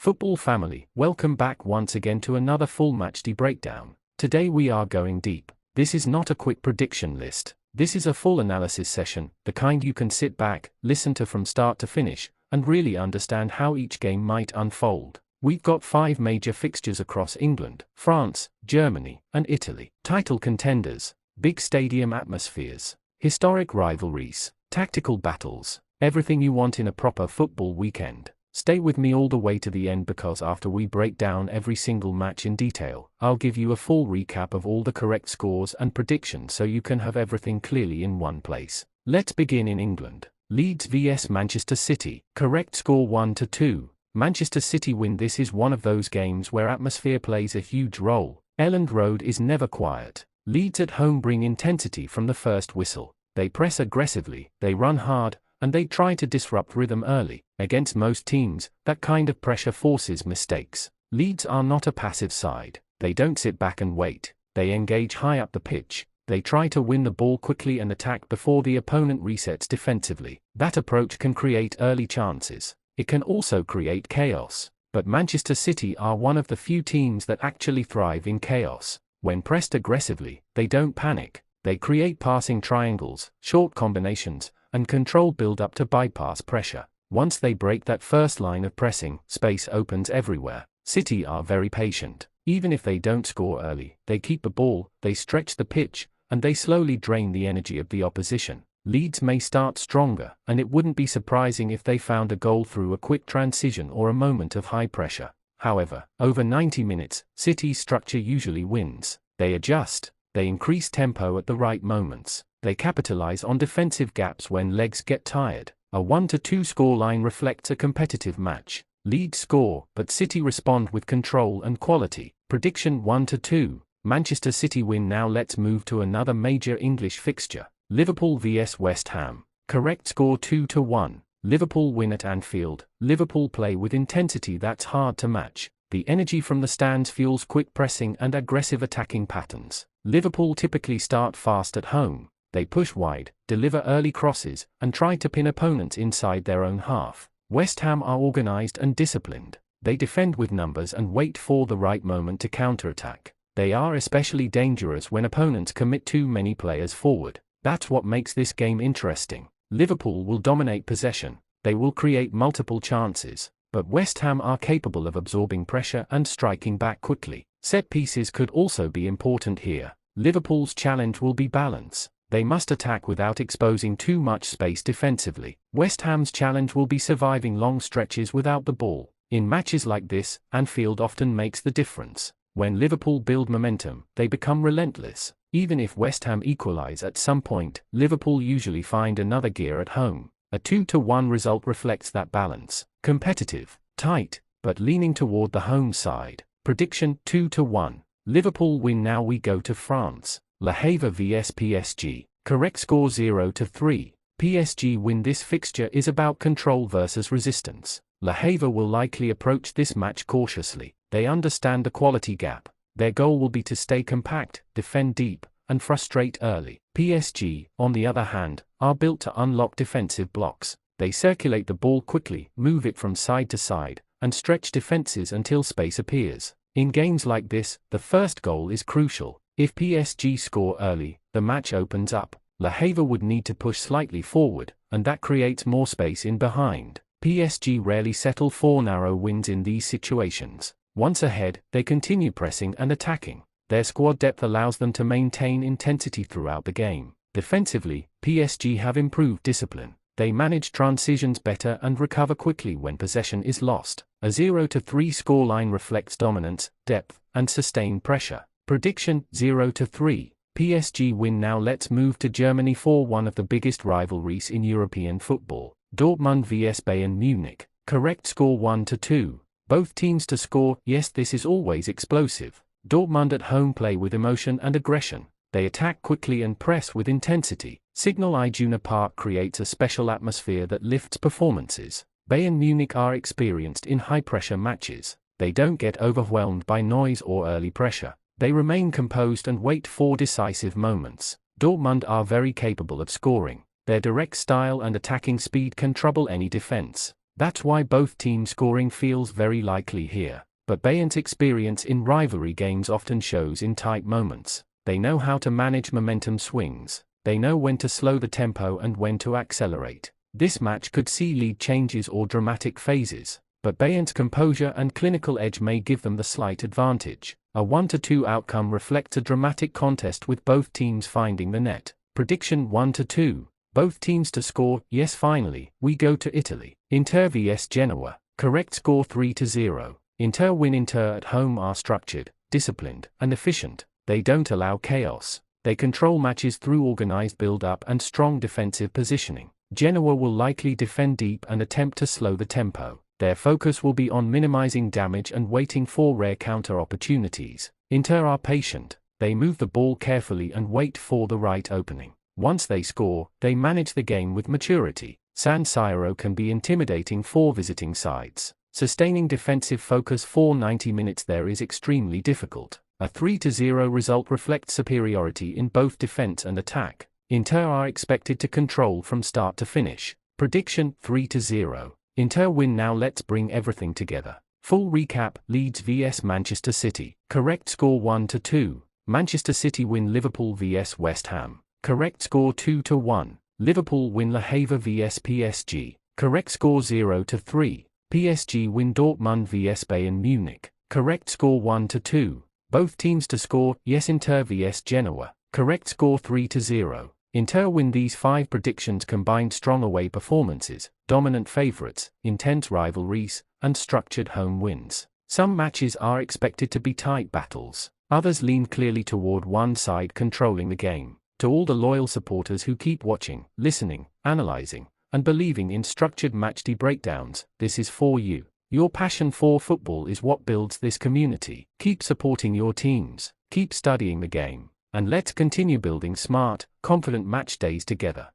Football family, welcome back once again to another full matchday breakdown. Today we are going deep. This is not a quick prediction list. This is a full analysis session, the kind you can sit back, listen to from start to finish, and really understand how each game might unfold. We've got 5 major fixtures across England, France, Germany, and Italy. Title contenders, big stadium atmospheres, historic rivalries, tactical battles, everything you want in a proper football weekend. Stay with me all the way to the end because after we break down every single match in detail, I'll give you a full recap of all the correct scores and predictions so you can have everything clearly in one place. Let's begin in England. Leeds vs Manchester City. Correct score 1-2. Manchester City win. This is one of those games where atmosphere plays a huge role. Elland Road is never quiet. Leeds at home bring intensity from the first whistle. They press aggressively, they run hard, and they try to disrupt rhythm early. Against most teams, that kind of pressure forces mistakes. Leeds are not a passive side. They don't sit back and wait. They engage high up the pitch. They try to win the ball quickly and attack before the opponent resets defensively. That approach can create early chances. It can also create chaos. But Manchester City are one of the few teams that actually thrive in chaos. When pressed aggressively, they don't panic. They create passing triangles, short combinations, and controlled build-up to bypass pressure. Once they break that first line of pressing, space opens everywhere. City are very patient. Even if they don't score early, they keep the ball, they stretch the pitch, and they slowly drain the energy of the opposition. Leeds may start stronger, and it wouldn't be surprising if they found a goal through a quick transition or a moment of high pressure. However, over 90 minutes, City's structure usually wins. They adjust, they increase tempo at the right moments. They capitalize on defensive gaps when legs get tired. A 1-2 scoreline reflects a competitive match. Leeds score, but City respond with control and quality. Prediction 1-2. Manchester City win. Now let's move to another major English fixture. Liverpool vs West Ham. Correct score 2-1. Liverpool win at Anfield. Liverpool play with intensity that's hard to match. The energy from the stands fuels quick pressing and aggressive attacking patterns. Liverpool typically start fast at home. They push wide, deliver early crosses, and try to pin opponents inside their own half. West Ham are organized and disciplined. They defend with numbers and wait for the right moment to counterattack. They are especially dangerous when opponents commit too many players forward. That's what makes this game interesting. Liverpool will dominate possession. They will create multiple chances. But West Ham are capable of absorbing pressure and striking back quickly. Set pieces could also be important here. Liverpool's challenge will be balance. They must attack without exposing too much space defensively. West Ham's challenge will be surviving long stretches without the ball. In matches like this, Anfield often makes the difference. When Liverpool build momentum, they become relentless. Even if West Ham equalize at some point, Liverpool usually find another gear at home. A 2-1 result reflects that balance. Competitive, tight, but leaning toward the home side. Prediction 2-1. Liverpool win. Now we go to France. Le Havre vs PSG. Correct score 0-3. PSG win. This fixture is about control versus resistance. Le Havre will likely approach this match cautiously. They understand the quality gap. Their goal will be to stay compact, defend deep, and frustrate early. PSG, on the other hand, are built to unlock defensive blocks. They circulate the ball quickly, move it from side to side, and stretch defenses until space appears. In games like this, the first goal is crucial. If PSG score early, the match opens up. Le Havre would need to push slightly forward, and that creates more space in behind. PSG rarely settle for narrow wins in these situations. Once ahead, they continue pressing and attacking. Their squad depth allows them to maintain intensity throughout the game. Defensively, PSG have improved discipline. They manage transitions better and recover quickly when possession is lost. A 0-3 scoreline reflects dominance, depth, and sustained pressure. Prediction 0-3. PSG win. Now let's move to Germany for one of the biggest rivalries in European football. Dortmund vs Bayern Munich. Correct score 1-2. Both teams to score. Yes, this is always explosive. Dortmund at home play with emotion and aggression. They attack quickly and press with intensity. Signal Iduna Park creates a special atmosphere that lifts performances. Bayern Munich are experienced in high-pressure matches. They don't get overwhelmed by noise or early pressure. They remain composed and wait for decisive moments. Dortmund are very capable of scoring. Their direct style and attacking speed can trouble any defense. That's why both teams scoring feels very likely here. But Bayern's experience in rivalry games often shows in tight moments. They know how to manage momentum swings. They know when to slow the tempo and when to accelerate. This match could see lead changes or dramatic phases, but Bayern's composure and clinical edge may give them the slight advantage. A 1-2 outcome reflects a dramatic contest with both teams finding the net. Prediction 1-2. Both teams to score. Yes, finally, we go to Italy. Inter vs Genoa. Correct score 3-0. Inter win. Inter at home are structured, disciplined, and efficient. They don't allow chaos. They control matches through organized build-up and strong defensive positioning. Genoa will likely defend deep and attempt to slow the tempo. Their focus will be on minimizing damage and waiting for rare counter opportunities. Inter are patient. They move the ball carefully and wait for the right opening. Once they score, they manage the game with maturity. San Siro can be intimidating for visiting sides. Sustaining defensive focus for 90 minutes there is extremely difficult. A 3-0 result reflects superiority in both defense and attack. Inter are expected to control from start to finish. Prediction 3-0. Inter win. Now let's bring everything together. Full recap: Leeds vs Manchester City. Correct score 1-2. Manchester City win. Liverpool vs West Ham. Correct score 2-1. Liverpool win. Le Havre vs PSG. Correct score 0-3. PSG win. Dortmund vs Bayern Munich. Correct score 1-2. Both teams to score. Yes, Inter vs Genoa. Correct score 3-0. Inter win. These 5 predictions combined strong away performances, dominant favorites, intense rivalries, and structured home wins. Some matches are expected to be tight battles. Others lean clearly toward one side controlling the game. To all the loyal supporters who keep watching, listening, analyzing, and believing in structured matchday breakdowns, this is for you. Your passion for football is what builds this community. Keep supporting your teams, keep studying the game, and let's continue building smart, confident match days together.